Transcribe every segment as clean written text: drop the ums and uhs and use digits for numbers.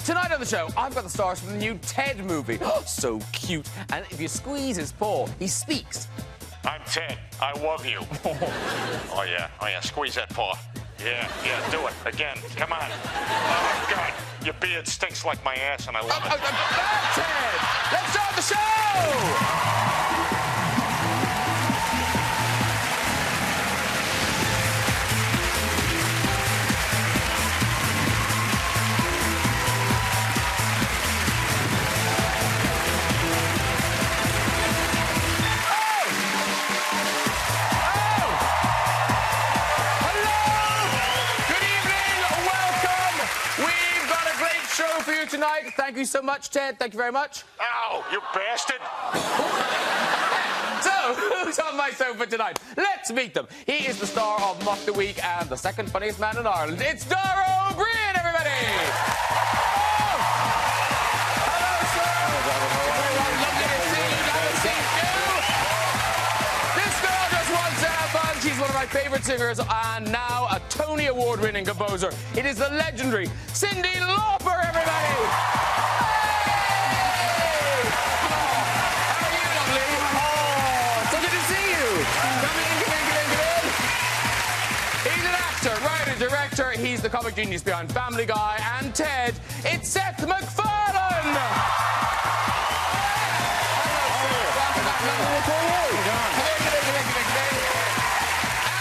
Tonight on the show, I've got the stars from the new Ted movie. Oh, so cute. And if you squeeze his paw, he speaks. I'm Ted. I love you. Oh, yeah. Squeeze that paw. Yeah, do it. Again. Come on. Oh, God. Your beard stinks like my ass, and I love it. That's Ted! Let's start the show! Tonight. Thank you so much, Ted. Thank you very much. Ow, you bastard! So, who's on my sofa tonight? Let's meet them. He is the star of Mock the Week and the second funniest man in Ireland. It's Dara, Briain, everybody! Oh! Hello, sir! Lovely to see you. Nice to see you. This girl just wants to have fun. She's one of my favourite singers and now a Tony Award-winning composer. It is the legendary Cyndi Lauper, everybody! Director, he's the comic genius behind Family Guy and Ted. It's Seth MacFarlane!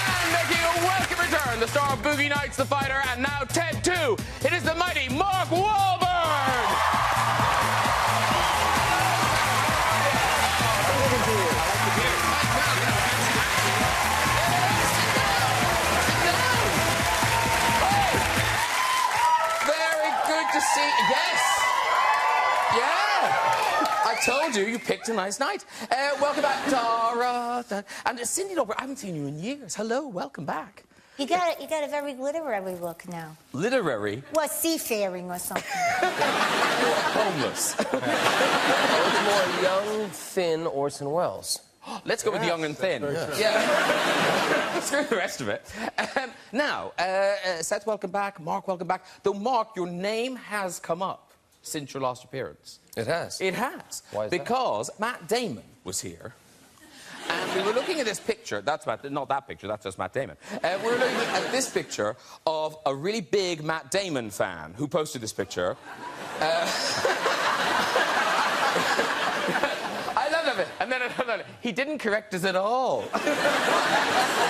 And making a welcome return, the star of Boogie Nights, The Fighter, and now Ted 2. It is the mighty Mark Wahlberg! Yes! Yeah! I told you picked a nice night. Welcome back, Dara. And Cyndi Lauper, I haven't seen you in years. Hello, welcome back. You got a very literary look now. Literary? Well, seafaring or something. Homeless. It's more young, thin Orson Welles. Let's go with young and thin. Yeah. Screw the rest of it. Now, Seth, welcome back. Mark, welcome back. Though, Mark, your name has come up since your last appearance. It has? It has. Why is because Matt Damon was here. And we were looking at this picture. That's not that picture, that's just Matt Damon. We were looking at this picture of a really big Matt Damon fan who posted this picture. And then he didn't correct us at all.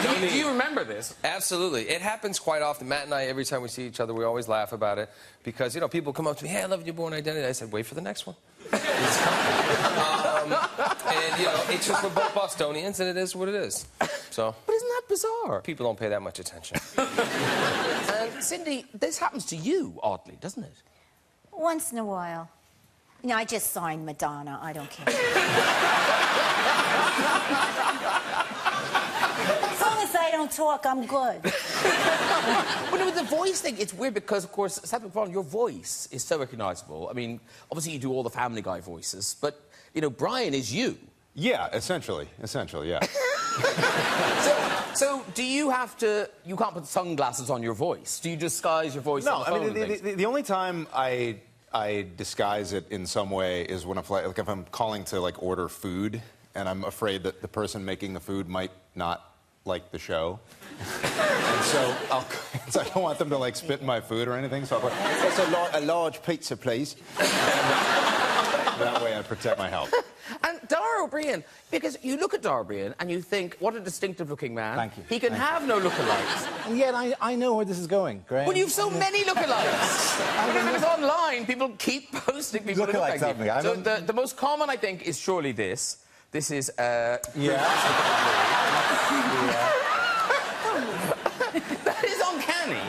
Do you remember this? Absolutely. It happens quite often. Matt and I, every time we see each other, we always laugh about it. Because, you know, people come up to me, hey, I love your Born Identity. I said, wait for the next one. And, you know, it's just we're both Bostonians, and it is what it is. So. But isn't that bizarre? People don't pay that much attention. And, Cyndi, this happens to you, oddly, doesn't it? Once in a while. No, I just signed Madonna. I don't care. As long as I don't talk, I'm good. But with the voice thing, it's weird because, of course, Seth MacFarlane, your voice is so recognisable. I mean, obviously you do all the Family Guy voices, but, you know, Briain is you. Yeah, essentially, yeah. So do you have to... You can't put sunglasses on your voice. Do you disguise your voice on the phone? No, I mean, the only time I disguise it in some way is when like if I'm calling to like order food and I'm afraid that the person making the food might not like the show. And so I don't want them to like spit in my food or anything, so I'll go, "That's a large pizza, please." That way I protect my health. And Dara Briain, because you look at Dara Briain and you think, what a distinctive-looking man. Thank you. He can have no lookalikes. And yet I know where this is going, Graham. Well, you've so many lookalikes. When it's online, people keep posting people who look like you. So the most common, I think, is surely this. This is, Yeah. That is uncanny.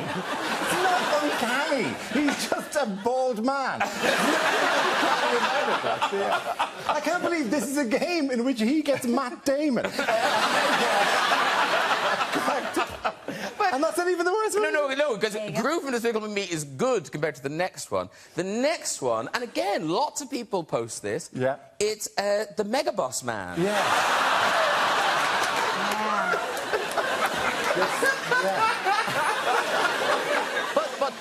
It's not uncanny. He's just a bald man. I can't believe this is a game in which he gets Matt Damon. And that's not even the worst one. No, because Groove from Despicable Me is good compared to the next one. The next one, and again, lots of people post this. Yeah. It's the Mega Boss Man. Yeah.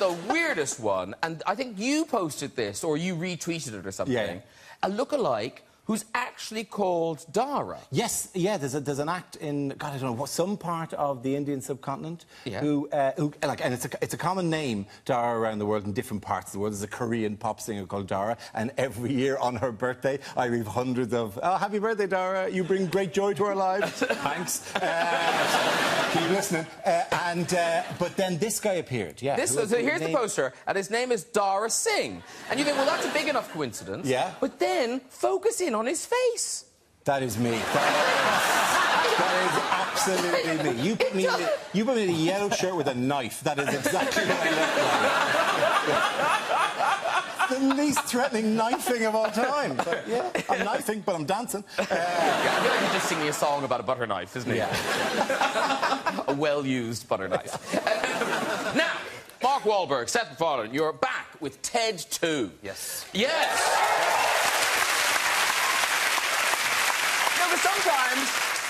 the weirdest one, and I think you posted this, or you retweeted it or something. Yeah. A look-alike who's actually called Dara. Yes, yeah, there's an act in, God, I don't know, some part of the Indian subcontinent Yeah. who like, and it's a common name, Dara, around the world in different parts of the world. There's a Korean pop singer called Dara, and every year on her birthday, I leave hundreds of, oh, happy birthday, Dara, you bring great joy to our lives. Thanks. Keep listening. But then this guy appeared, yeah. So here's the poster, and his name is Dara Singh. And you think, well, that's a big enough coincidence. Yeah. But then focus in on his face. That is me. That is absolutely me. You put me in a yellow shirt with a knife. That is exactly what I look like. The least threatening knifing of all time. But yeah, I'm knifing, but I'm dancing. Yeah, I feel like he's just singing a song about a butter knife, isn't he? Yeah. A well-used butter knife. Now, Mark Wahlberg, Seth MacFarlane, you're back with Ted 2. Yes. Yes! No, but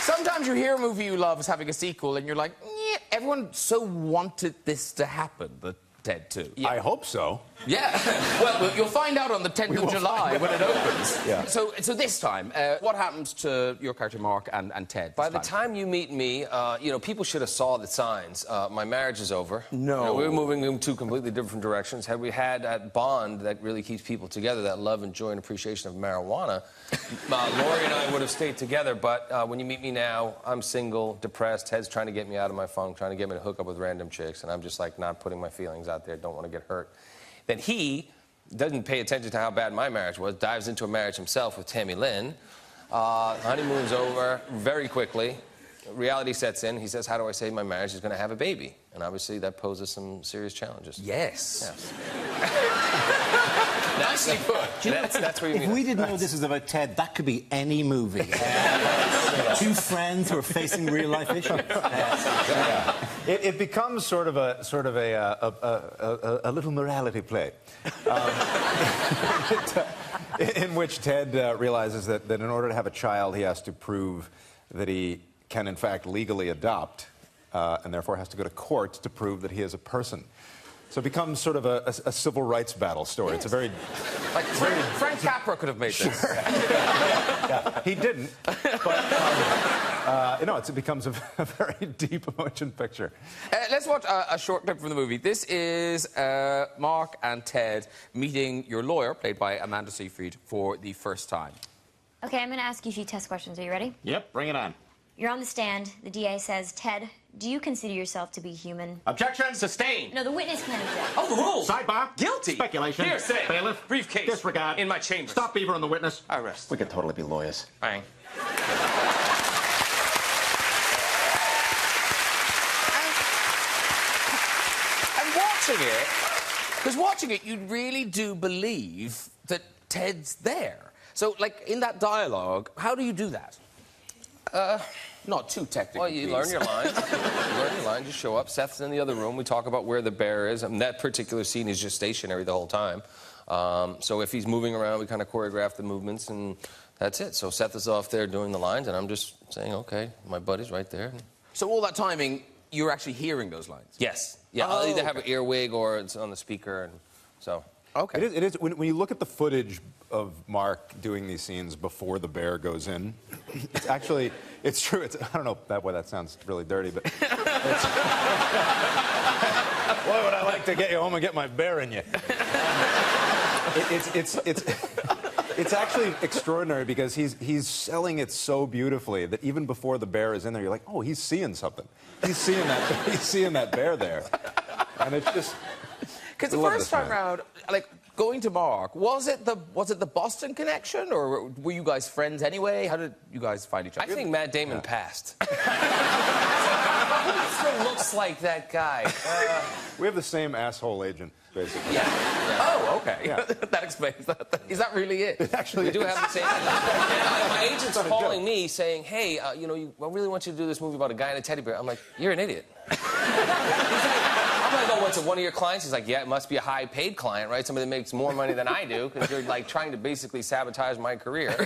sometimes you hear a movie you love is having a sequel and you're like, yeah, everyone so wanted this to happen, the Ted 2. Yeah. I hope so. Yeah. Well, you'll find out on the 10th of July when it opens. Yeah. So this time, what happens to your character Mark and Ted? By the time you meet me, you know, people should have saw the signs. My marriage is over. No. You know, we were moving in two completely different directions. Had we had that bond that really keeps people together, that love and joy and appreciation of marijuana, Laurie and I would have stayed together. But when you meet me now, I'm single, depressed. Ted's trying to get me out of my funk, trying to get me to hook up with random chicks, and I'm just like not putting my feelings out there. Don't want to get hurt. Then he doesn't pay attention to how bad my marriage was, dives into a marriage himself with Tammy Lynn. Honeymoon's over very quickly. Reality sets in. He says, how do I save my marriage? He's going to have a baby. And obviously that poses some serious challenges. Yes. Nicely put. That's where you If we didn't know this was about Ted, that could be any movie. Two friends who are facing real-life issues. It becomes sort of a little morality play, in which Ted realizes that in order to have a child, he has to prove that he can, in fact, legally adopt, and therefore has to go to court to prove that he is a person. So it becomes sort of a civil rights battle story. Yes. It's a very... Like, Frank Capra could have made this. Yeah, he didn't, but, you know, it becomes a very deep emotion picture. Let's watch a short clip from the movie. This is Mark and Ted meeting your lawyer, played by Amanda Seyfried, for the first time. Okay, I'm going to ask you a few test questions. Are you ready? Yep, bring it on. You're on the stand. The DA says, Ted, do you consider yourself to be human? Objection sustained. No, the witness can object. Oh, the rules. Sidebar. Guilty. Speculation. Hearsay. Bailiff. Briefcase. Disregard. In my chambers. Stop Beaver on the witness. Arrest. We could totally be lawyers. Bang. And watching it, because watching it, you really do believe that Ted's there. So, like, in that dialogue, how do you do that? Not too technical. Well, you learn your lines. You learn your lines, you show up. Seth's in the other room. We talk about where the bear is. And that particular scene is just stationary the whole time. So if he's moving around, we kind of choreograph the movements, and that's it. So Seth is off there doing the lines, and I'm just saying, okay, my buddy's right there. So all that timing, you're actually hearing those lines? Yes. Yeah, I'll either have an earwig or it's on the speaker, and so... Okay. It is when you look at the footage of Mark doing these scenes before the bear goes in, it's actually, it's true. I don't know that way that sounds really dirty, but boy, would I like to get you home and get my bear in you. It's actually extraordinary because he's selling it so beautifully that even before the bear is in there, you're like, oh, he's seeing something. He's seeing that bear there, and it's just. Because the first time round, like, going to Mark, was it the Boston connection, or were you guys friends anyway? How did you guys find each other? I think Matt Damon passed. Who looks like that guy? We have the same asshole agent, basically. Yeah. Oh, okay. Yeah. That explains that. Is that really it? Actually, we do have the same. My agent's calling me saying, "Hey, you know, I really want you to do this movie about a guy and a teddy bear." I'm like, "You're an idiot." I'm like, "Oh, to one of your clients, he's like, yeah, it must be a high-paid client, right? Somebody that makes more money than I do, because you're, like, trying to basically sabotage my career to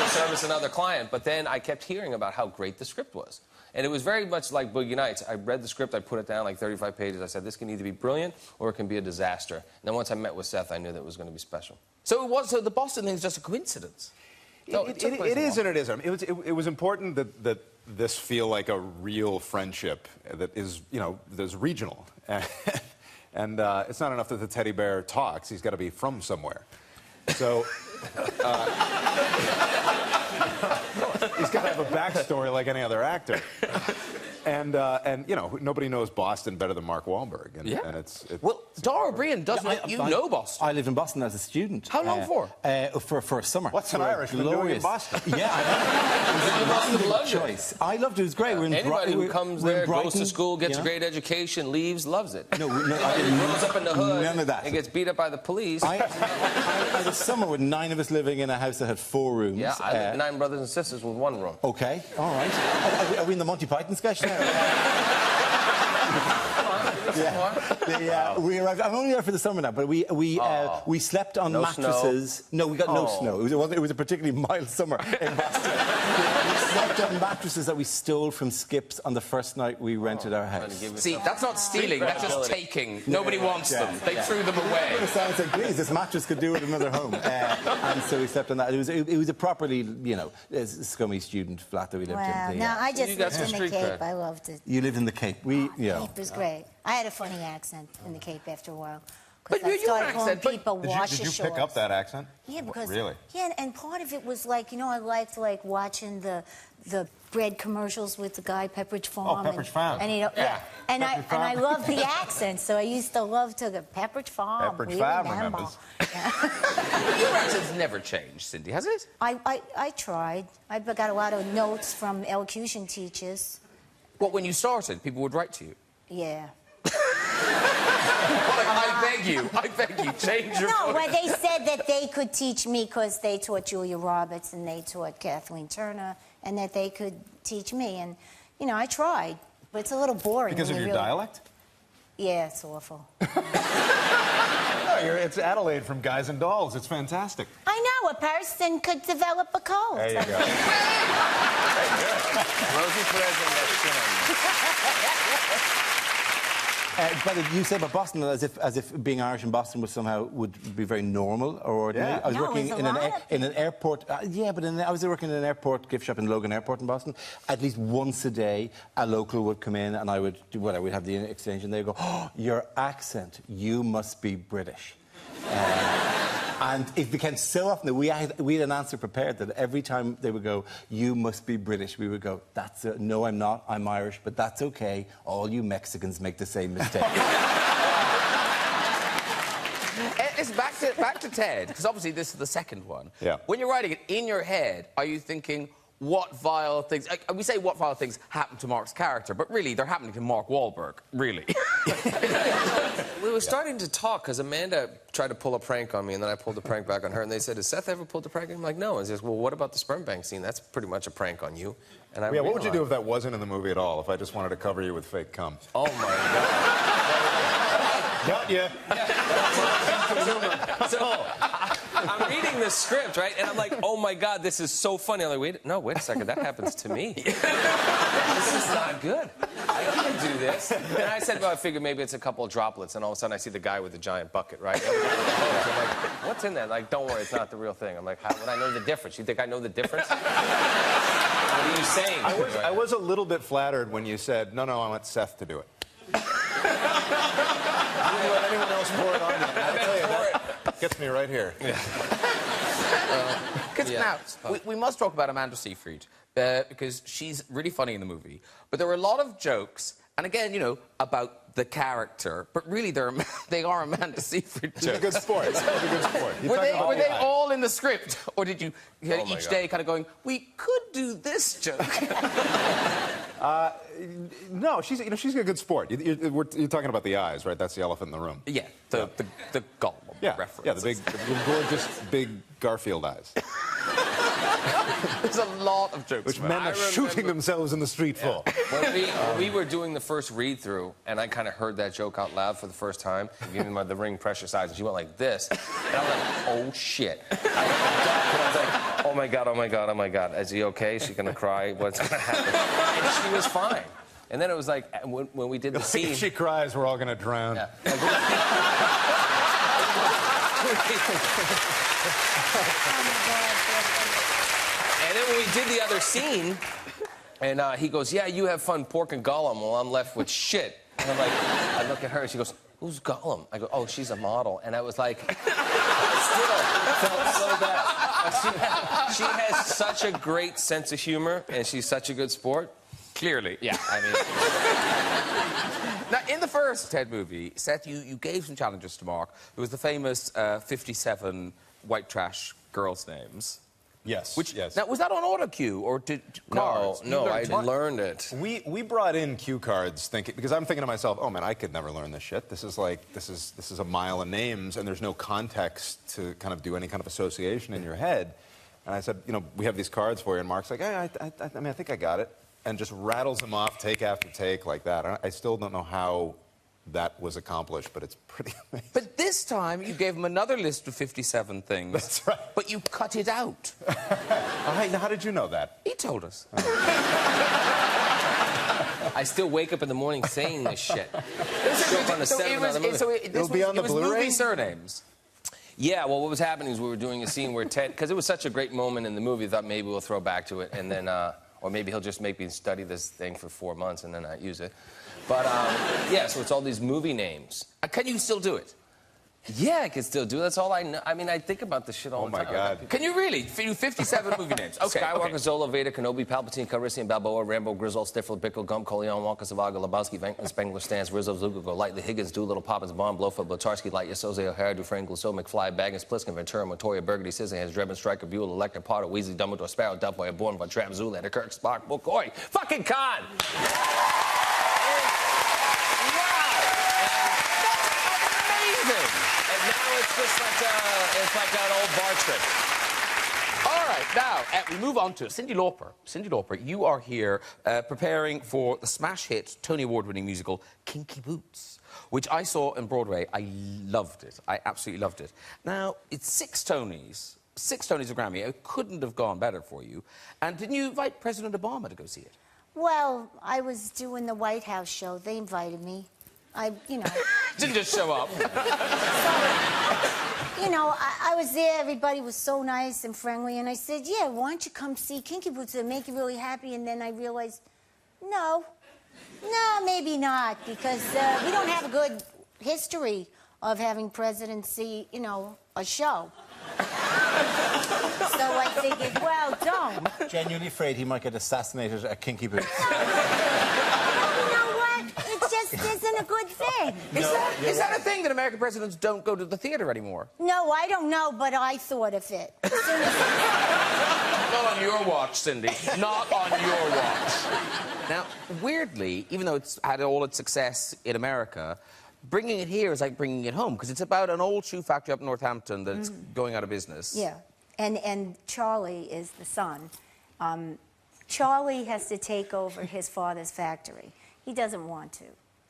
service another client. But then I kept hearing about how great the script was. And it was very much like Boogie Nights. I read the script, I put it down, like 35 pages. I said, this can either be brilliant or it can be a disaster. And then once I met with Seth, I knew that it was going to be special. So the Boston thing is just a coincidence? No, it is and it isn't. It was important that this feel like a real friendship that is, you know, that's regional. And it's not enough that the teddy bear talks. He's got to be from somewhere. So he's got to have a backstory like any other actor. And you know, nobody knows Boston better than Mark Wahlberg. And, yeah. And it's well, Dara Briain doesn't. You know Boston. I lived in Boston as a student. How long for? For a summer. What's an Irishman doing in Boston? Yeah, I know. It was a choice. I loved it. It was great. Anybody who comes there, goes to school, gets a great education, leaves, loves it. No, I didn't. Grows up in the hood. None of that. And gets beat up by the police. I had a summer with 9 of us living in a house that had 4 rooms. Yeah, I lived 9 brothers and sisters with 1 room. Okay, all right. Are we in the Monty Python sketch now? We arrived. I'm only there for the summer now, but we slept on mattresses. Snow. No, we got no snow. It was a particularly mild summer in Boston. We slept on mattresses that we stole from Skips on the first night we rented our house. See, that's not stealing. That's just taking. Nobody wants them. They threw them away. It sounds like, please, this mattress could do with another home. And so we slept on that. It was a properly, you know, scummy student flat that we lived in. No, I just lived in the street Cape. cred. I loved it. You lived in the Cape. Cape was great. I had a funny accent in the Cape after a while. But I your started calling accent, but people washer Did you shorts. pick up that accent? Yeah, because Really? Yeah, and part of it was like, you know, I liked like watching the bread commercials with the guy Pepperidge Farm. Pepperidge Farm. And and I loved the accent, so I used to love to the Pepperidge Farm. Pepperidge we Farm remember. remembers. Your accent's never changed, Cyndi, has it? I tried. I got a lot of notes from elocution teachers. What, when you started, people would write to you? Yeah. I beg you, change your No, voice. well, they said that they could teach me because they taught Julia Roberts and they taught Kathleen Turner, and that they could teach me. And, you know, I tried, but it's a little boring. Because of your dialect? Yeah, it's awful. No, it's Adelaide from Guys and Dolls. It's fantastic. I know, a person could develop a cold. There you go. Rosie But you said about Boston as if being Irish in Boston was somehow would be very normal or ordinary. Yeah. I was No, working it's a in lot an airport. I was working in an airport gift shop in Logan Airport in Boston. At least once a day, a local would come in and I would do whatever. We'd have the exchange, and they'd go, "Oh, your accent, you must be British." And it became so often that we had an answer prepared that every time they would go, "You must be British," we would go, "No, I'm not. I'm Irish, but that's okay. All you Mexicans make the same mistake." It's back to Ted, because obviously this is the second one. Yeah. When you're writing it in your head, are you thinking, what vile things... we say what vile things happen to Mark's character, but really, they're happening to Mark Wahlberg, really. We were starting to talk because Amanda tried to pull a prank on me, and then I pulled the prank back on her, and they said, "Has Seth ever pulled a prank?" I'm like, "No." And she says, "Well, what about the sperm bank scene? That's pretty much a prank on you." And I Yeah, what would you do if that wasn't in the movie at all? If I just wanted to cover you with fake cum? Oh my God. Got ya. So I'm reading this script, right? And I'm like, oh my God, this is so funny. I'm like, wait a second, that happens to me. This is not good. I can't do this. And I said, well, I figured maybe it's a couple of droplets, and all of a sudden I see the guy with the giant bucket, right? I'm like, what's in that? Like, don't worry, it's not the real thing. I'm like, how would I know the difference? You think I know the difference? What are you saying? I was a little bit flattered when you said, no, I want Seth to do it. I didn't let anyone else pour it on me. I'll tell you, that gets me right here. Now, we must talk about Amanda Seyfried, because she's really funny in the movie. But there were a lot of jokes, and again, you know, about the character, but really they are Amanda Seyfried jokes. She's a good sport. She's a good sport. Were they all in the script, or did you each God. day kind of going, we could do this joke? No, she's a good sport. You're talking about the eyes, right? That's the elephant in the room. Yeah, the Gollum reference. Yeah, the gorgeous, big Garfield eyes. There's a lot of jokes. Which man. men I are shooting themselves in the street for. When we were doing the first read-through, and I kind of heard that joke out loud for the first time, giving me the ring pressure size, and she went like this, and I was like, oh shit. I was like, oh my god, oh my god, oh my god. Is he okay? Is she gonna cry? What's gonna happen? And she was fine. And then it was like, when we did the scene... If she cries, we're all gonna drown. Yeah. And then when we did the other scene, and he goes, yeah, you have fun porking Gollum while I'm left with shit. And I'm like, I look at her, and she goes, who's Gollum? I go, oh, she's a model. And I was like, I still felt so bad. She has such a great sense of humor, and she's such a good sport. Clearly. Yeah, I mean... Now, in the first Ted movie, Seth, you gave some challenges to Mark. There was the famous 57 white trash girls' names. Yes. Yes. Now, was that on auto cue or did cards? No, I learned it. We brought in cue cards thinking, because I'm thinking to myself, oh man, I could never learn this shit. This is like this is a mile of names, and there's no context to kind of do any kind of association in your head. And I said, you know, we have these cards for you, and Mark's like, hey, I mean, I think I got it, and just rattles them off take after take like that. I still don't know how that was accomplished, but it's pretty amazing. But this time, you gave him another list of 57 things. That's right. But you cut it out. Now, how did you know that? He told us. I still wake up in the morning saying this shit. It'll be on the Blu-ray? Movie surnames. Yeah, well, what was happening is we were doing a scene where Ted, because it was such a great moment in the movie, I thought maybe we'll throw back to it, and then, or maybe he'll just make me study this thing for 4 months and then not use it. But, yeah, so it's all these movie names. Can you still do it? Yeah, I can still do it. That's all I know. I mean, I think about this shit all the time. Oh, my God. Can you really? Do 57 movie names? Okay, Skywalker, okay. Zola, Vader, Kenobi, Palpatine, Calrissian, Balboa, Rambo, Griswold, Stifler, Bickle, Gump, Coleon, Wonka, Savaga, Lebowski, Venkman, Spengler, Stans, Rizzo, Zuko, Lightly, Higgins, Doolittle, Poppins, Bond, Blofeld, Blutarsky, Lightyear, Soze, O'Hara, Dufresne, Gloucet, McFly, Baggins, Pliskin, Ventura, Montoya, Burgundy, Scissorhands, Drebin, Stryker, Buell, Electra, Potter, Weasley, Dumbledore, Sparrow, Duffboy, Bourne, Von Trapp, Zoolander, Kirk, Spock, McCoy, fucking Khan! It's just like an old bar trick. All right, now, we move on to Cyndi Lauper. Cyndi Lauper, you are here preparing for the smash hit, Tony Award-winning musical, Kinky Boots, which I saw in Broadway. I loved it. I absolutely loved it. Now, it's 6 Tonys. 6 Tonys, a Grammy. It couldn't have gone better for you. And didn't you invite President Obama to go see it? Well, I was doing the White House show. They invited me. Didn't just show up. I was there. Everybody was so nice and friendly. And I said, yeah, why don't you come see Kinky Boots? It'll make you really happy. And then I realized, no, maybe not. Because we don't have a good history of having presidents see, a show. So I figured, well, don't. Genuinely afraid he might get assassinated at Kinky Boots. Isn't a good thing. Is that a thing that American presidents don't go to the theater anymore? No, I don't know, but I thought of it. Not on your watch, Cyndi. Not on your watch. Now, weirdly, even though it's had all its success in America, bringing it here is like bringing it home, because it's about an old shoe factory up in Northampton that's going out of business. Yeah, and Charlie is the son. Charlie has to take over his father's factory. He doesn't want to.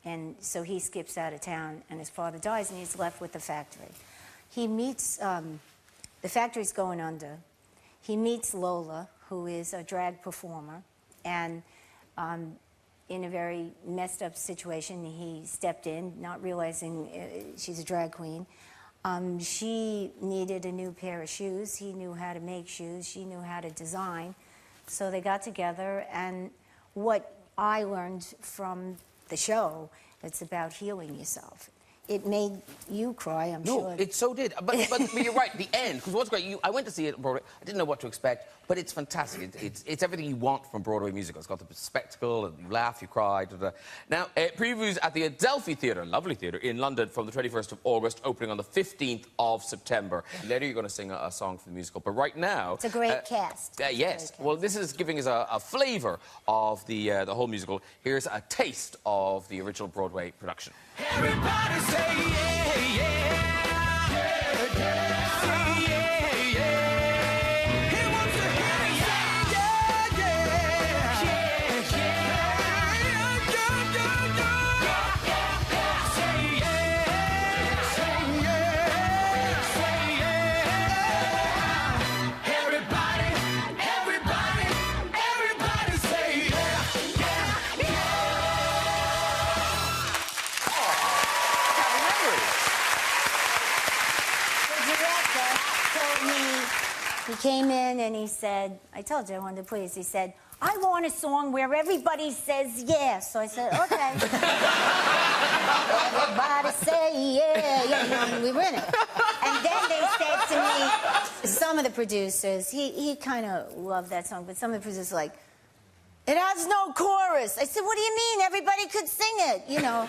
And so he skips out of town, and his father dies, and he's left with the factory. He meets, the factory's going under. He meets Lola, who is a drag performer, and in a very messed up situation, he stepped in, not realizing she's a drag queen. She needed a new pair of shoes. He knew how to make shoes. She knew how to design. So they got together, and what I learned from the show, it's about healing yourself. It made you cry, I'm sure. No, it so did. But you're right, the end, because what's great, I went to see it on Broadway. I didn't know what to expect, but it's fantastic. It's everything you want from Broadway musical. It's got the spectacle, and you laugh, you cry. Now, previews at the Adelphi Theatre, lovely theatre, in London from the 21st of August, opening on the 15th of September. Later, you're going to sing a song for the musical. But right now... It's a great cast. Yes. Well, this is giving us a flavour of the whole musical. Here's a taste of the original Broadway production. Everybody say yeah, yeah, yeah, yeah. Say yeah, yeah. He wants to hear told me, he came in and he said, I told you I wanted to please. He said, I want a song where everybody says yes. So I said, okay. Everybody say yeah, yeah, and we were in it. And then they said to me, some of the producers, he kind of loved that song, but some of the producers were like, it has no chorus. I said, what do you mean? Everybody could sing it, you know.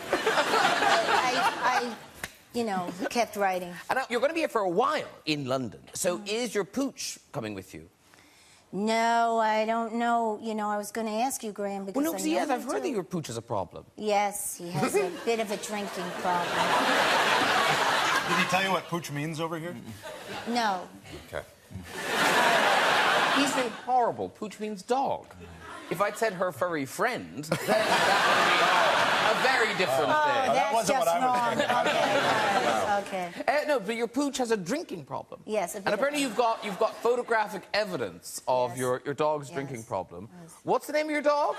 I kept writing. And now, you're going to be here for a while in London. So is your pooch coming with you? No, I don't know. You know, I was going to ask you, Graham, because Well, no, see, yes, I've heard that your pooch has a problem. Yes, he has a bit of a drinking problem. Did he tell you what pooch means over here? No. Okay. He's a horrible. Pooch means dog. If I'd said her furry friend, then that would be a very different thing. That's wasn't just what I was wrong. thinking. Okay. No, but your pooch has a drinking problem. Yes, a bit and apparently of- you've got photographic evidence of Yes. your dog's Yes. drinking problem. Yes. What's the name of your dog?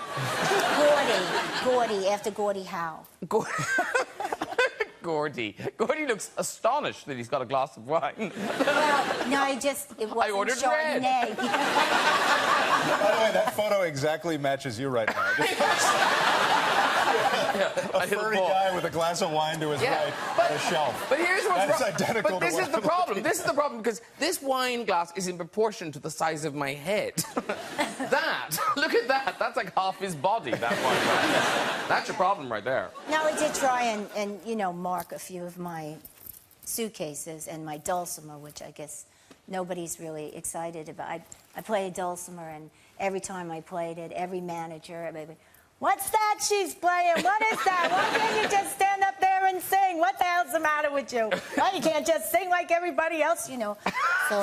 Gordy, after Gordie Howe. Gordy. Gordy looks astonished that he's got a glass of wine. Well, no, it wasn't ordered red. Chardonnay. By the way, that photo exactly matches you right now. A furry guy with a glass of wine to his right on a shelf. But here's what's That is wrong. identical But to this what is the I'm problem. This is the problem because this wine glass is in proportion to the size of my head. Look at that. That's like half his body, that wine glass. That's your problem right there. Now, I did try and mark a few of my suitcases and my dulcimer, which I guess nobody's really excited about. I play a dulcimer, and every time I played it, every manager, maybe, what's that she's playing? What is that? Why can't you just stand up there and sing? What the hell's the matter with you? Why you can't just sing like everybody else, you know? So,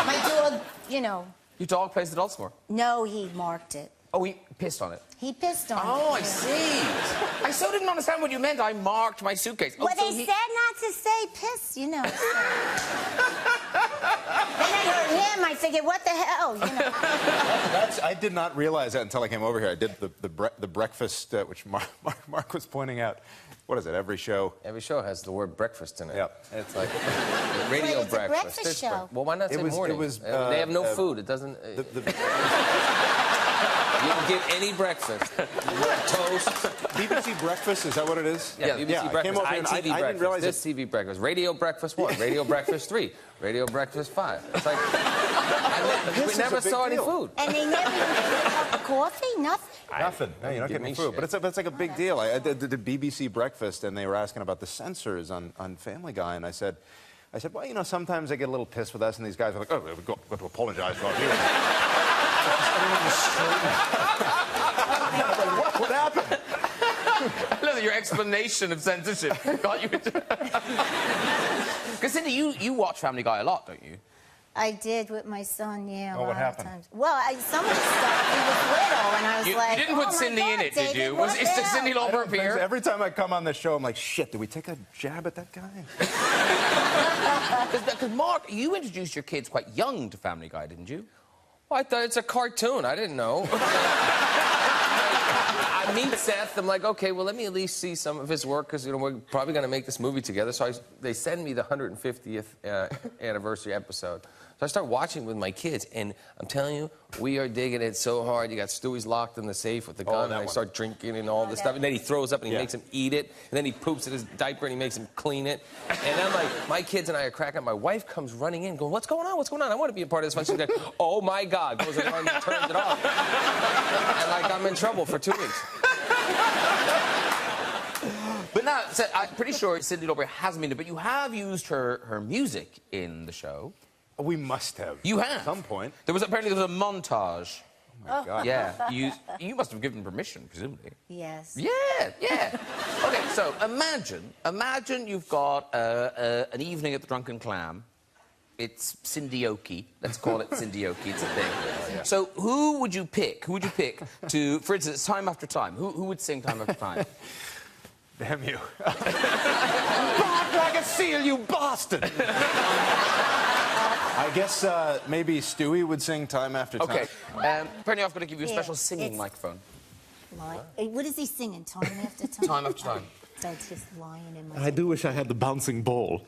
my dog, you know. Your dog plays the dulcimer? No, he marked it. Oh, he pissed on it. He pissed on it. Oh, I yeah. see. I so didn't understand what you meant. I marked my suitcase. Oh, Well, so they said not to say piss, you know. So. Then I heard him. I figured, what the hell, you know. I did not realize that until I came over here. I did the breakfast, which Mark was pointing out. What is it? Every show. Every show has the word breakfast in it. Yep. It's like radio It's a breakfast. breakfast There's show. Well, why not say morning? They have no food. It doesn't. You don't get any breakfast. Toast. BBC Breakfast, is that what it is? Yeah, BBC I Breakfast. came over here and ITV I didn't Breakfast. realize This TV Breakfast. Radio Breakfast 1. Radio Breakfast 3. Radio Breakfast 5. It's like... we is never a big saw any deal. food. And they never even put up a coffee, nothing. Nothing. No, you're not Give getting me food. shit. But it's like a big deal. I did the BBC Breakfast, and they were asking about the censors on Family Guy, and I said, well, you know, sometimes they get a little pissed with us, and these guys are like, oh, we've got to apologize for our viewers. Everyone was what happened? I love that your explanation of censorship got you into... Because, Cyndi, you watch Family Guy a lot, don't you? I did with my son, yeah. Oh, what happened? Times. Well, some of the stuff, he was little, and I was You like, didn't put oh my Cyndi God, in it, did David, you? what Is the Cyndi hell? Lauper appear? Every time I come on the show, I'm like, shit, did we take a jab at that guy? Because, Mark, you introduced your kids quite young to Family Guy, didn't you? Well, I thought it's a cartoon. I didn't know. I meet Seth. I'm like, okay, well, let me at least see some of his work because, you know, we're probably going to make this movie together. So they send me the 150th anniversary episode. So I start watching with my kids, and I'm telling you, we are digging it so hard. You got Stewie's locked in the safe with the gun, and I start drinking and all this stuff. And then he throws up, and he makes him eat it. And then he poops in his diaper, and he makes him clean it. And I'm like, my kids and I are cracking up. My wife comes running in, going, what's going on? What's going on? I want to be a part of this. She's like, oh, my God. Goes in and turns it off. And, like, I'm in trouble for 2 weeks. But now, so I'm pretty sure Cyndi Lauper hasn't been, but you have used her music in the show. We must have. You have? At some point. Apparently there was a montage. Oh, my God. Yeah. You must have given permission, presumably. Yes. Yeah. Okay, so imagine you've got an evening at the Drunken Clam. It's Cyndioke. Let's call it Cyndioke. It's a thing. Yeah. So who would you pick? Who would you pick to, for instance, Time After Time? Who would sing Time After Time? Damn you. Bark like a seal, you bastard! I guess maybe Stewie would sing Time After Time. Okay. Apparently I've got to give you a special singing microphone. What is he singing? Time after time? Time after time. That's just lying in my... I do wish I had the bouncing ball.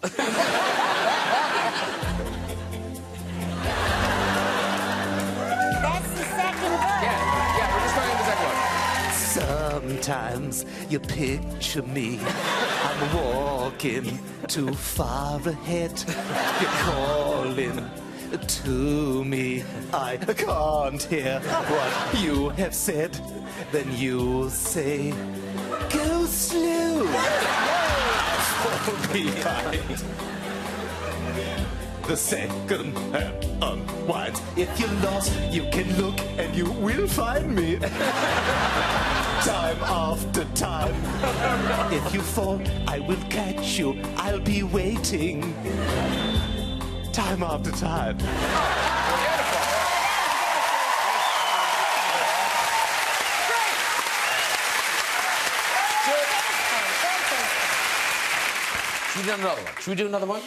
Sometimes you picture me, I'm walking too far ahead. You're calling to me, I can't hear what you have said. Then you say, go slow. Fall behind. The second hand unwinds. If you're lost, you can look and you will find me. Time after time. If you fall, I will catch you. I'll be waiting. Time after time. Should we do another one? Should we do another one?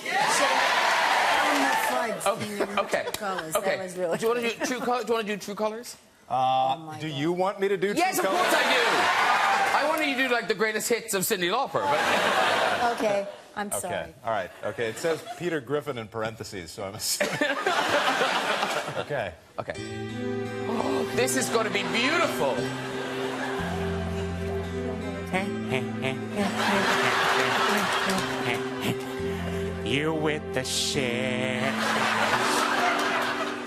Okay. Colors. Okay. That was really Do you want to do true colors? Do you want to do true colors? Do you want me to do Yes, True of Colors? course I do. I wanted you to do like the greatest hits of Cyndi Lauper. But... Okay, I'm sorry. Okay, all right. Okay, it says Peter Griffin in parentheses, so I'm assuming. Okay. Okay. Oh, this is going to be beautiful. You with the shit.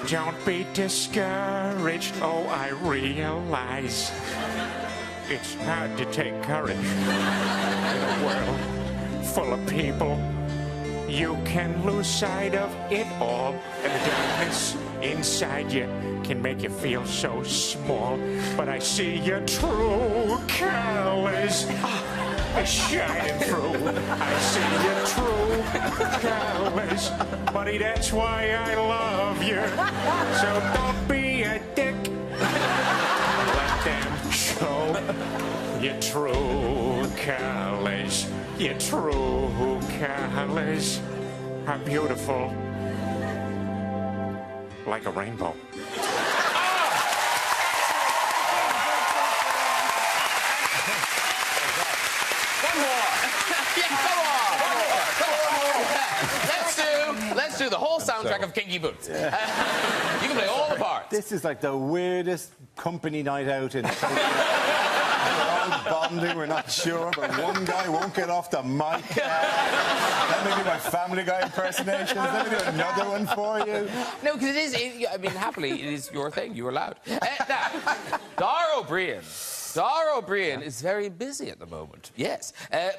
Don't be discouraged. Oh, I realize it's hard to take courage in a world full of people. You can lose sight of it all, and the darkness inside you can make you feel so small. But I see your true colors shining through. I see your true colors, buddy. That's why I love you. So don't be a dick. Let them show your true colors. Your true colors are beautiful, like a rainbow. Let's do the whole soundtrack of Kinky Boots. You can play all the parts. This is like the weirdest company night out in We're all bonding, we're not sure, but one guy won't get off the mic. Let me do my Family Guy impersonations. Let me do another one for you. No, because I mean, happily, it is your thing. You're allowed. Now, Dara Briain. Dara Briain is very busy at the moment. Yes.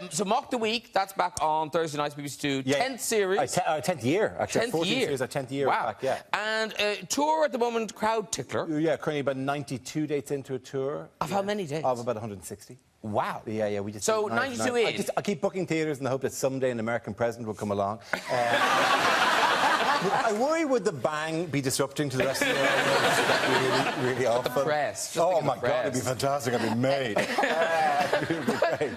So Mock the Week, that's back on Thursday nights, BBC Two. 10th series. 10th year, actually. 10th year. Series, 10th year. Wow. Back, yeah. And tour at the moment, Crowd Tickler. Yeah, currently about 92 dates into a tour. Of how many dates? Of about 160. Wow. Yeah, we just... So 92 in. I keep booking theatres in the hope that someday an American president will come along. I worry, would the bang be disrupting to the rest of the audience? Really, really awful. The press. Oh, my God, it'd be fantastic. I'd be made.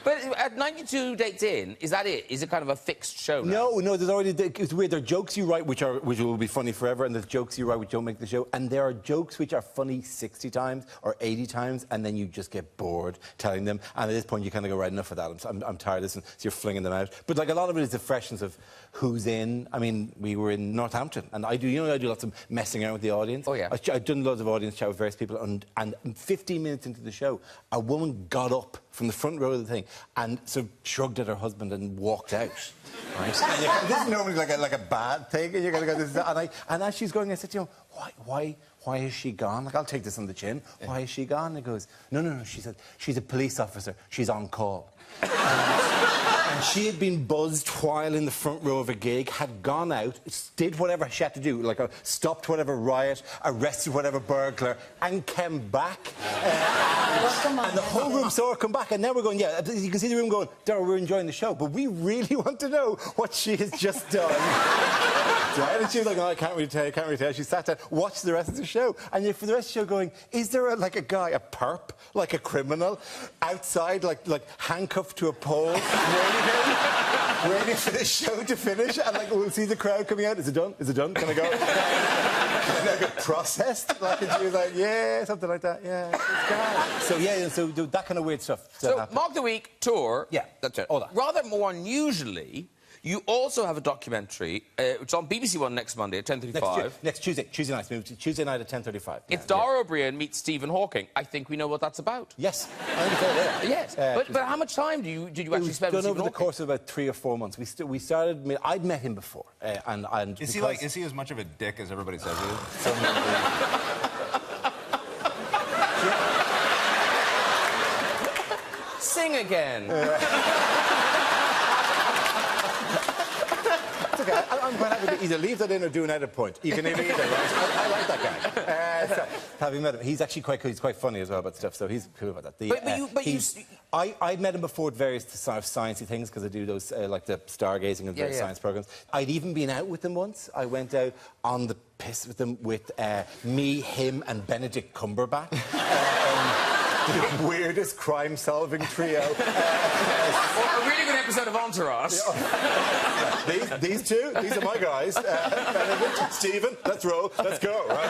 But at 92 dates in, is that it? Is it kind of a fixed show now? No, there's already... It's weird. There are jokes you write which will be funny forever, and there's jokes you write which don't make the show. And there are jokes which are funny 60 times or 80 times, and then you just get bored telling them. And at this point, you kind of go, right, enough of that. I'm tired of this. And so you're flinging them out. But, like, a lot of it is the freshness of who's in. I mean, we were in Northampton, and I do lots of messing around with the audience. Oh, yeah. I've done loads of audience chat with various people, and 15 minutes into the show, a woman got up from the front row of the thing and sort of shrugged at her husband and walked out. Right? This is normally like a bad thing, and you're going to go, this is that. And as she's going, I said, why is she gone? Like, I'll take this on the chin. Yeah. Why is she gone? And he goes, no. She said, she's a police officer. She's on call. And she had been buzzed while in the front row of a gig, had gone out, did whatever she had to do, like stopped whatever riot, arrested whatever burglar, and came back. And the whole room saw her come back, and now we're going, yeah, you can see the room going, Dara, we're enjoying the show, but we really want to know what she has just done. Right? And she was like, oh, I can't really tell. She sat down, watched the rest of the show, and you're for the rest of the show going, is there a guy, a perp, like a criminal, outside, like handcuffed to a pole, waiting for the show to finish, and we'll see the crowd coming out. Is it done? Can I go? Can I get processed? And she was like, yeah, something like that. Yeah, it's gone. So that kind of weird stuff. So Mock the Week tour. Yeah, that's it. All that. Rather more unusually, You also have a documentary, which is on BBC One next Monday at 10:35. Next Tuesday night. Tuesday night at 10:35. It's Dara Briain meets Stephen Hawking. I think we know what that's about. Yes, I think so, yeah. Yes, but how much time did you actually spend with done Stephen over the course of about 3 or 4 months. We started. I'd met him before, and Is he as much of a dick as everybody says he is? Sing again. It's okay. I'm quite happy to either leave that in or do an edit point. You can either, right? I like that guy. So, having met him, he's actually quite cool. He's quite funny as well about stuff, so he's cool about that. I met him before at various sort of sciencey things because I do those like the stargazing and various science programs. I'd even been out with him once. I went out on the piss with him with me, him, and Benedict Cumberbatch. The weirdest crime-solving trio. Or a really good episode of Entourage. These two, these are my guys. Benedict, Stephen, let's roll, let's go. Right?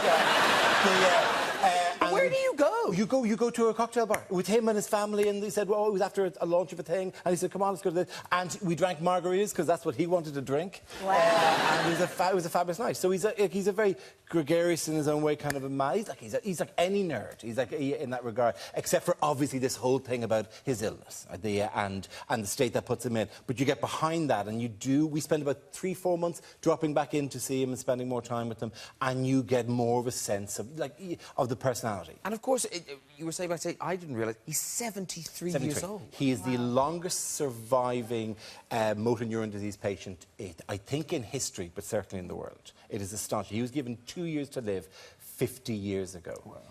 Where do you go? You go to a cocktail bar with him and his family, and he said, well, it was after a launch of a thing, and he said, come on, let's go to this. And we drank margaritas because that's what he wanted to drink. Wow. And it was a fabulous night. So he's a very gregarious in his own way kind of a man. He's like any nerd. He's like in that regard, except for obviously this whole thing about his illness and the state that puts him in. But you get behind that, and we spend about 3-4 months dropping back in to see him and spending more time with him, and you get more of a sense of the personality. And of course, you were saying about I didn't realise he's 73 years old. He is the longest surviving motor neuron disease patient, I think, in history, but certainly in the world. It is astonishing. He was given 2 years to live 50 years ago. Wow.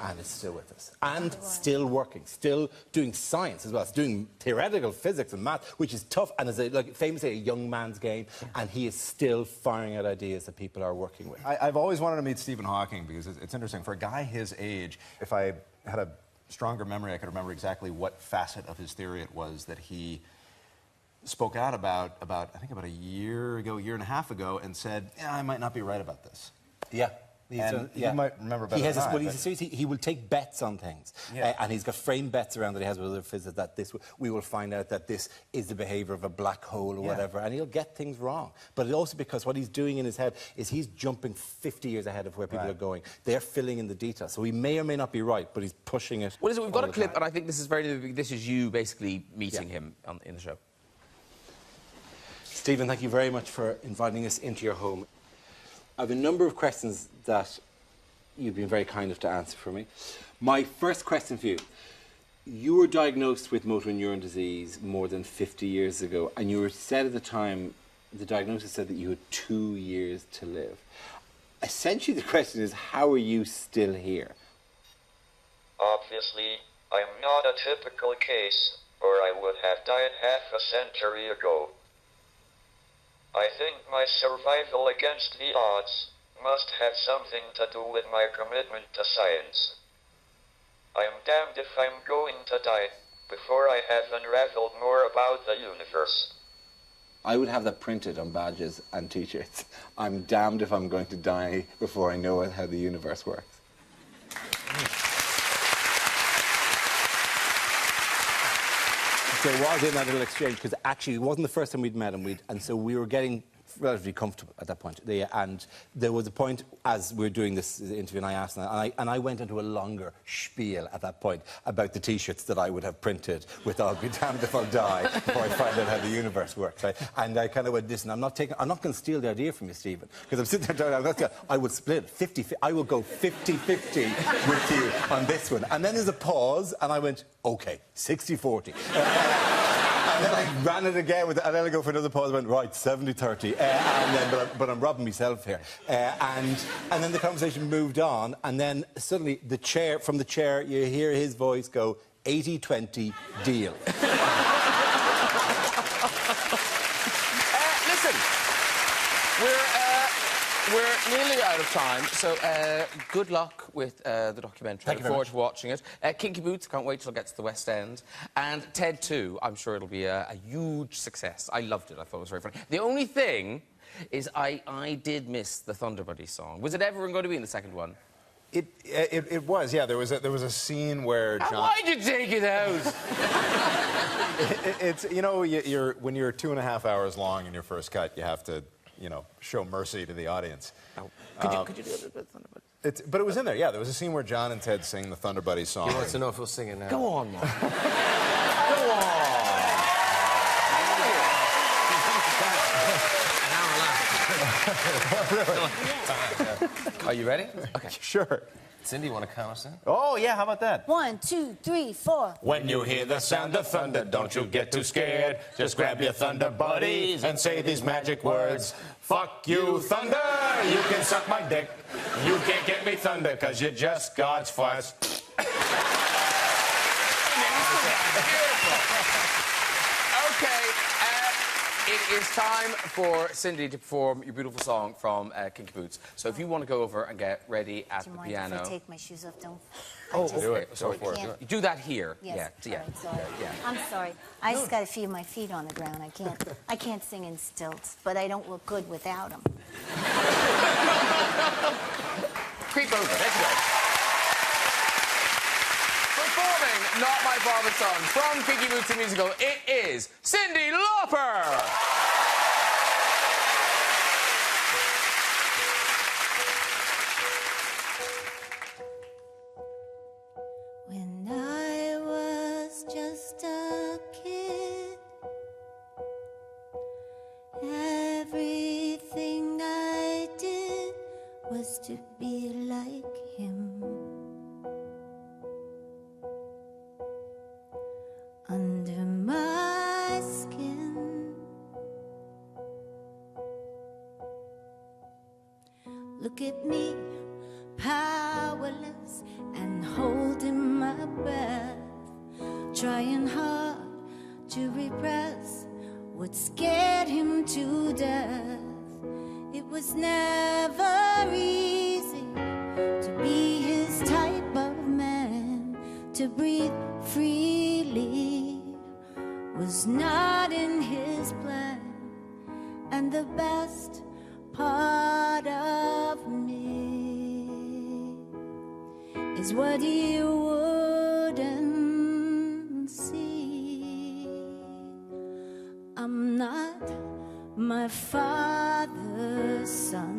And is still with us. And still working, still doing science as well. It's doing theoretical physics and math, which is tough, and is famously a young man's game, and he is still firing out ideas that people are working with. I've always wanted to meet Stephen Hawking because it's interesting. For a guy his age, if I had a stronger memory, I could remember exactly what facet of his theory it was that he spoke out about I think about a year and a half ago, and said, yeah, I might not be right about this. Yeah. You might remember better than I, he will take bets on things. Yeah. And he's got framed bets around that he has with other physicists that we will find out that this is the behaviour of a black hole or whatever, and he'll get things wrong. But also because what he's doing in his head is he's jumping 50 years ahead of where people are going. They're filling in the details. So he may or may not be right, but he's pushing it. Well, we've got a clip, and I think this is you basically meeting him in the show. Stephen, thank you very much for inviting us into your home. I have a number of questions that you've been very kind enough to answer for me. My first question for you. You were diagnosed with motor neuron disease more than 50 years ago, and you were said at the time, the diagnosis said that you had 2 years to live. Essentially, the question is, how are you still here? Obviously, I'm not a typical case, or I would have died half a century ago. I think my survival against the odds must have something to do with my commitment to science. I am damned if I'm going to die before I have unraveled more about the universe. I would have that printed on badges and t-shirts. I'm damned if I'm going to die before I know how the universe works. So it was in that little exchange, because actually it wasn't the first time we'd met him, and so we were getting relatively comfortable at that point. And there was a point as we were doing this interview, and I asked, and I went into a longer spiel at that point about the T-shirts that I would have printed with "I'll be damned if I'll die" before I find out how the universe works. Right? And I kind of went, listen, I'm not going to steal the idea from you, Stephen, because I'm sitting there, I would split 50-50. I will go 50-50 with you on this one. And then there's a pause, and I went, OK, 60-40. And then I ran it again, and then I go for another pause. I went, right, 70-30. But I'm robbing myself here. And then the conversation moved on, and then suddenly from the chair, you hear his voice go, 80-20, deal. Listen, we're nearly out of time, so good luck with the documentary. Thank you Look forward to watching it. Kinky Boots, can't wait till it gets to the West End. And Ted 2, I'm sure it'll be a huge success. I loved it. I thought it was very funny. The only thing is I did miss the Thunder Buddy song. Was it ever going to be in the second one? It was, yeah. There was a scene where John. Why'd you take it out? It's you know when you're 2.5 hours long in your first cut, you have to show mercy to the audience. Could you do it? But it was in there, yeah. There was a scene where John and Ted sing the Thunder Buddy song. He wants to know if we'll sing it now. Go on, Mark. Go on. Are you ready? Okay. Sure. Cyndi, want to count us in? Oh, yeah, how about that? 1, 2, 3, 4. When you hear the sound of thunder, don't you get too scared. Just grab your thunder buddies and say these magic words. Fuck you, thunder, you can suck my dick. You can't get me thunder, cause you're just God's first. Okay, it is time for Cyndi to perform your beautiful song from Kinky Boots. So if you want to go over and get ready at Do the you mind piano. if I take my shoes off? Don't. Oh, Do it. Sorry. Go for it. You do that here. Yes. Yeah. All right, sorry. Yeah. I'm sorry. I just got to feel my feet on the ground. I can't sing in stilts, but I don't look good without them. Creep over. Let's go. Performing Not My Father's Son from Kinky Boots the Musical, it is Cyndi Lauper. When I was just a kid, everything I did was to be like him. Under my skin, look at me, powerless and holding my breath, trying hard to repress what scared him to death. It was never easy to be his type of man. To breathe freely was not in his plan. And the best part of me is what you wouldn't see. I'm not my father's son.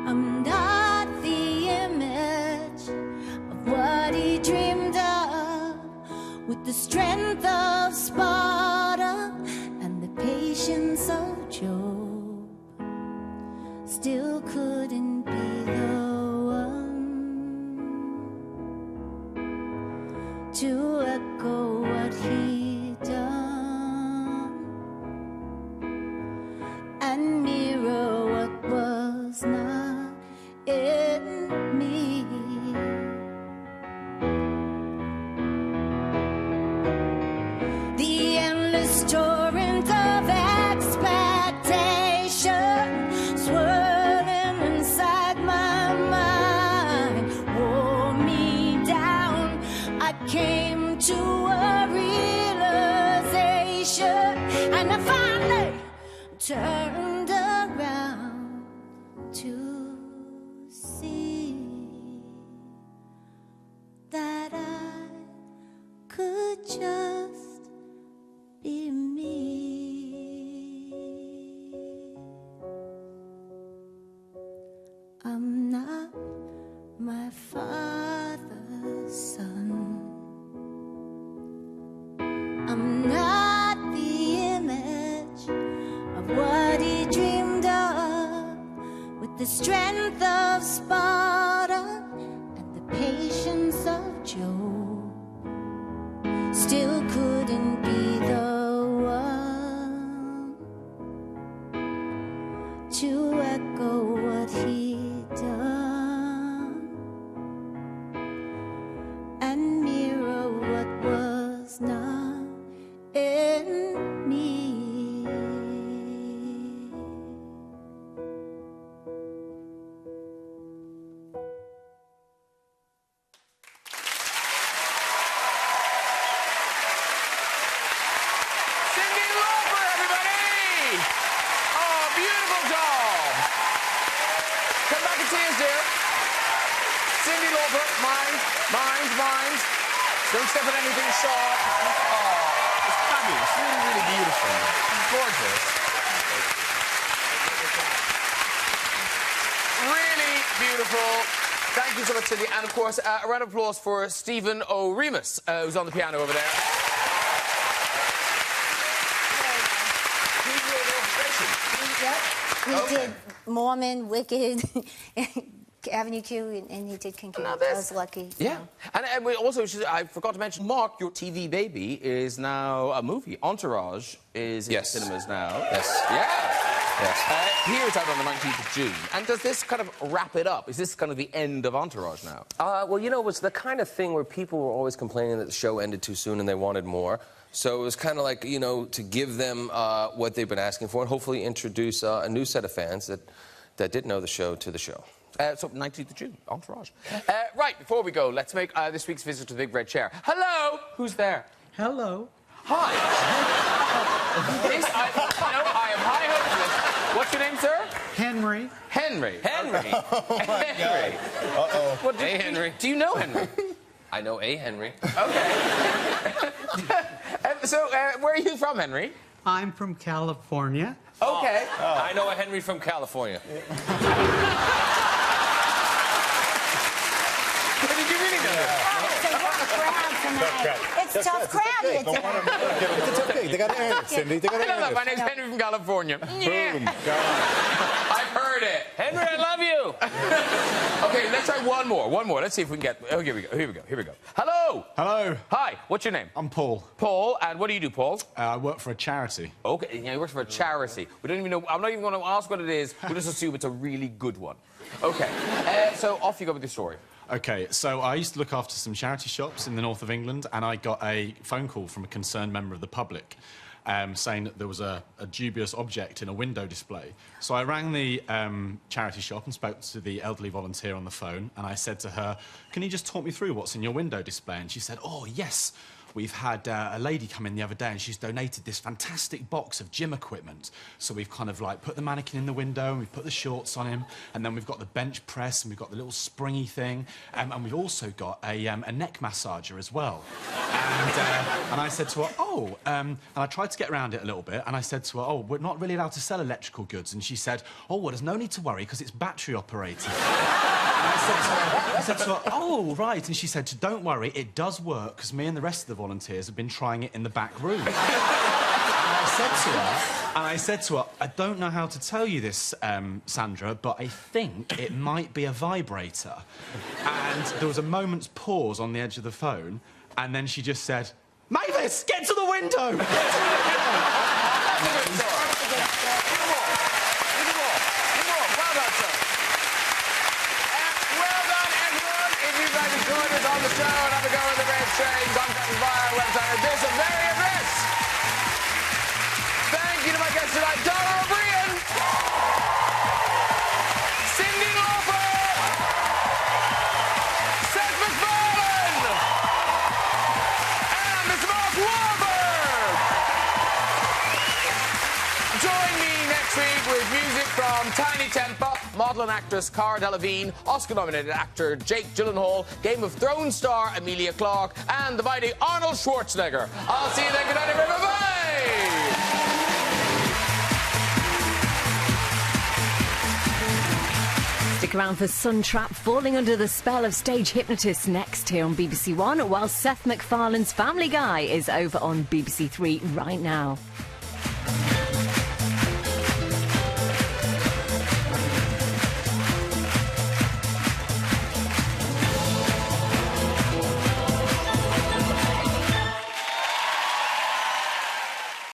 I'm not the image of what he dreamed of, with the strength of Sparta and the patience of Job. Still couldn't be the one to echo what he'd done and mirror what was not in me. The endless torrent of expectation swirling inside my mind wore me down. I came to a realization, and I finally turned around to see that I could just be me. I'm not my father's son. I'm not the image of what he dreamed of, with the strength of Sparta and the patience of Job. Still couldn't be the one to echo what he'd done and mirror what was not in me. Cyndi Lauper, everybody! Oh, beautiful job! Come back tears, dear. Cyndi Lauper, mind. Don't step on anything sharp. Oh, it's fabulous. Really, really beautiful. Gorgeous. Really beautiful. Thank you so much, Cyndi. And, of course, a round of applause for Stephen O'Remus, who's on the piano over there. He did Mormon, Wicked, Avenue Q, and he did Kinky. I was lucky. Yeah. And we also, I forgot to mention, Mark, your TV baby is now a movie. Entourage is in cinemas now. Yes. Yeah. Yes. Here it's out on the 19th of June. And does this kind of wrap it up? Is this kind of the end of Entourage now? Well, you know, it was the kind of thing where people were always complaining that the show ended too soon and they wanted more. So it was kind of like, you know, to give them what they've been asking for and hopefully introduce a new set of fans that didn't know the show to the show. So 19th of June, Entourage. Right, before we go, let's make this week's visit to the Big Red Chair. Hello! Who's there? Hello. Hi. I am high hopeless. What's your name, sir? Henry. Henry. Henry. Henry. Uh-oh. Hey, Henry. Do you know Henry? I know a Henry. Okay. So, where are you from, Henry? I'm from California. Okay. I know a Henry from California. Did you really know that? It's a tough crowd tonight. It's a tough crowd. It's okay. They got to earn it, Cyndi. They got to I love earn that. it. My name's Henry from California. Boom. I've heard it. Henry, I love you. Okay, let's try one more. Let's see if we can get... Oh, here we go. Hello. Hello. Hi, what's your name? I'm Paul. Paul, and what do you do, Paul? I work for a charity. Okay, yeah, he works for a charity. We don't even know... I'm not even going to ask what it is. We'll just assume it's a really good one. Okay, so off you go with your story. Okay, so I used to look after some charity shops in the north of England, and I got a phone call from a concerned member of the public saying that there was a dubious object in a window display. So I rang the charity shop and spoke to the elderly volunteer on the phone, and I said to her, "Can you just talk me through what's in your window display?" And she said, "Oh, yes. We've had a lady come in the other day and she's donated this fantastic box of gym equipment. So we've kind of like put the mannequin in the window and we've put the shorts on him, and then we've got the bench press and we've got the little springy thing, and we've also got a neck massager as well." And I said to her, "Oh," and I tried to get around it a little bit, and I said to her, "Oh, we're not really allowed to sell electrical goods." And she said, "Oh, well, there's no need to worry because it's battery operated." I said to her, "Oh, right." And she said, "Don't worry, it does work because me and the rest of the volunteers have been trying it in the back room." And I said to her, "I don't know how to tell you this, Sandra, but I think it might be a vibrator." And there was a moment's pause on the edge of the phone, and then she just said, "Mavis, get to the window! Get to the window!" Join us on the show and have a go at the Red Chain. Contact us via our website at this very address. Thank you to my guests tonight, Dara and Briain, Cyndi Lauper, Seth MacFarlane, and Mr. Wahlberg. Join me next week with music from Tiny Tempa, model and actress Cara Delevingne, Oscar-nominated actor Jake Gyllenhaal, Game of Thrones star Emilia Clarke, and the mighty Arnold Schwarzenegger. I'll see you then. Good night, everybody. Bye-bye. Stick around for Sun Trap falling under the spell of stage hypnotists next here on BBC One, while Seth MacFarlane's Family Guy is over on BBC Three right now.